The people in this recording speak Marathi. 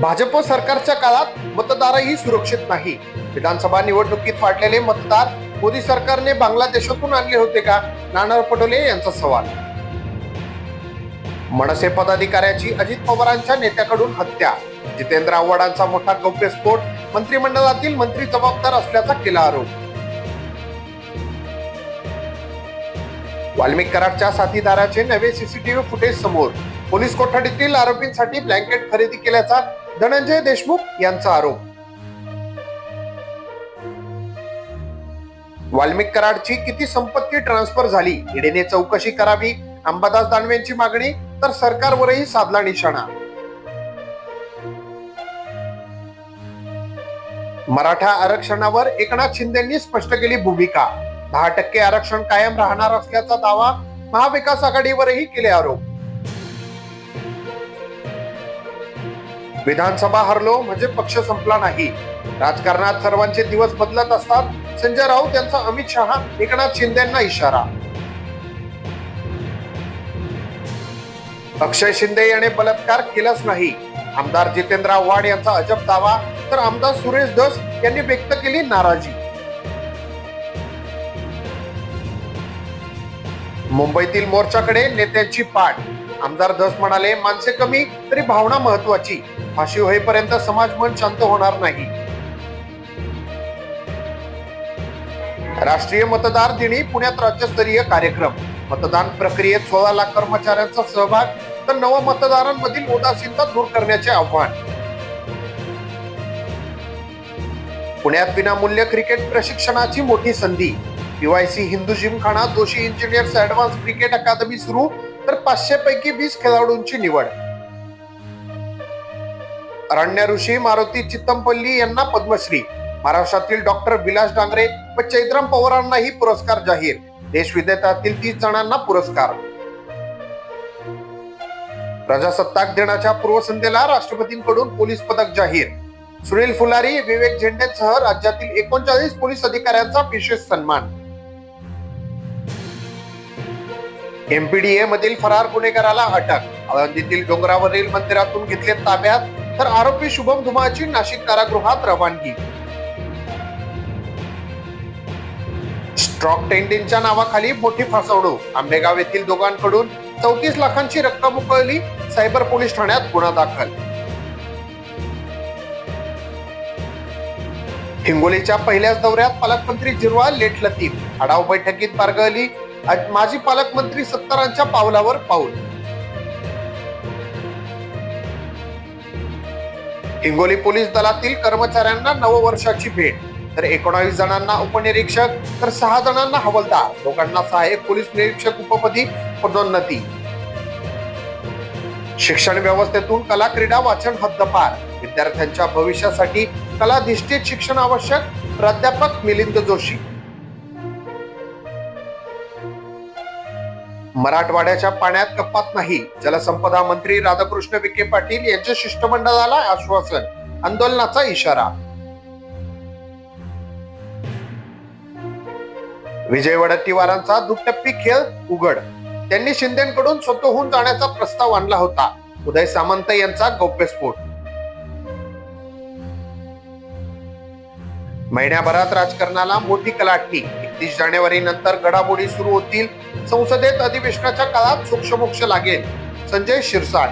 भाजप सरकारच्या काळात मतदारही सुरक्षित नाही. विधानसभा निवडणुकीत वाढलेले मतदार मोदी सरकारने बांगलादेशातून आणले होते का? नाना पटोले यांचा सवाल. मनसे पदाधिकाऱ्याची अजित पवारांच्या नेत्याकडून हत्या. जितेंद्र आव्हाडांचा मोठा गौप्यस्फोट. मंत्रिमंडळातील मंत्री जबाबदार असल्याचा केला आरोप. वाल्मिक कराडच्या साथीदाराचे नवे सीसीटीव्ही फुटेज समोर. पोलीस कोठडीतील आरोपींसाठी ब्लँकेट खरेदी केल्याचा धनंजय देशमुख यांचा आरोप. वाल्मिक कराडची किती संपत्ती ट्रान्सफर झाली? ईडीने चौकशी करावी. अंबादास दानवेंची मागणी. तर सरकारवरही साधला निशाणा. मराठा आरक्षणावर एकनाथ शिंदेंनी स्पष्ट केली भूमिका. 10% आरक्षण कायम राहणार असल्याचा दावा. महाविकास आघाडीवरही केले आरोप. विधानसभा हरलो म्हणजे पक्ष संपला नाही. राजकारणात सर्वांचे दिवस बदलत असतात. संजय राऊत यांचा अमित शहा एकनाथ शिंदेंना इशारा. अक्षय शिंदे याने बलात्कार केलाच नाही. आमदार जितेंद्र आव्हाड यांचा अजब दावा. तर आमदार सुरेश धस यांनी व्यक्त केली नाराजी. मुंबईतील मोर्चाकडे नेत्यांची पाठ. आमदार धस म्हणाले, माणसे कमी तरी भावना महत्वाची. फाशी होईपर्यंत समाज मन शांत होणार नाही. राष्ट्रीय मतदार दिनी पुण्यात राज्यस्तरीय कार्यक्रम. मतदान प्रक्रियेत 16 लाख कर्मचाऱ्यांचा सहभाग. तर नव मतदारांमधील उदासीनता दूर करण्याचे आव्हान. पुण्यात विनामूल्य क्रिकेट प्रशिक्षणाची मोठी संधी. PYC Hindu Gymkhana Joshi engineers advance cricket academy सुरू. तर 500 पैकी 20 खेळाडूंची निवड. अरण्य ऋषी मारुती चित्तमपल्ली यांना पद्मश्री. महाराष्ट्रातील डॉक्टर विलास डांगरे व चैत्राम पवारांनाही पुरस्कार जाहीर. देश विदेशातील 30 जणांना पुरस्कार. प्रजासत्ताक दिनाच्या पूर्वसंध्येला राष्ट्रपतींकडून पोलीस पदक जाहीर. सुनील फुलारी, विवेक झेंडेसह राज्यातील 39 पोलीस अधिकाऱ्यांचा विशेष सन्मान. एमपीडीए मधील फरार गुन्हेगाराला अटक. आळंदीतील डोंगरावरील मंदिरातून घेतले ताब्यात. तर आरोपी शुभम धुमाची नाशिक कारागृहात रवानगी. स्टॉक टेंडिंगच्या नावाखाली मोठी फसवणूक. आंबेगाव येथील दोघांकडून 34 लाखांची रक्कम उकळली. सायबर पोलीस ठाण्यात गुन्हा दाखल. हिंगोलीच्या पहिल्याच दौऱ्यात पालकमंत्री जिरवा लेट लतीफ. आढावा बैठकीत बारगळली माजी पालकमंत्री. 70 पावलावर पाऊल. हिंगोली पोलीस दलातील कर्मचाऱ्यांना नववर्षाची भेट. तर 19 जणांना उपनिरीक्षक. तर 6 जणांना हवालदार. दोघांना सहाय्यक पोलीस निरीक्षक उपपदी पदोन्नती. शिक्षण व्यवस्थेतून कला, क्रीडा, वाचन हद्दपार. विद्यार्थ्यांच्या भविष्यासाठी कलाधिष्ठित शिक्षण आवश्यक. प्राध्यापक मिलिंद जोशी. मराठवाड्याच्या पाण्यात कपात नाही. जलसंपदा मंत्री राधाकृष्ण विखे पाटील यांच्या शिष्टमंडळाला आश्वासन. आंदोलनाचा इशारा. विजय वडेट्टीवारांचा दुटप्पी खेळ उघड. त्यांनी शिंदेकडून स्वतःहून जाण्याचा प्रस्ताव आणला होता. उदय सामंत यांचा गौप्यस्फोट. महिन्याभरात राजकारणाला मोठी कलाटणी. 31 जानेवारी नंतर घडामोडी सुरू होतील. संसदेत अधिवेशनाच्या काळात सोक्षमोक्ष लागेल. संजय शिरसाट.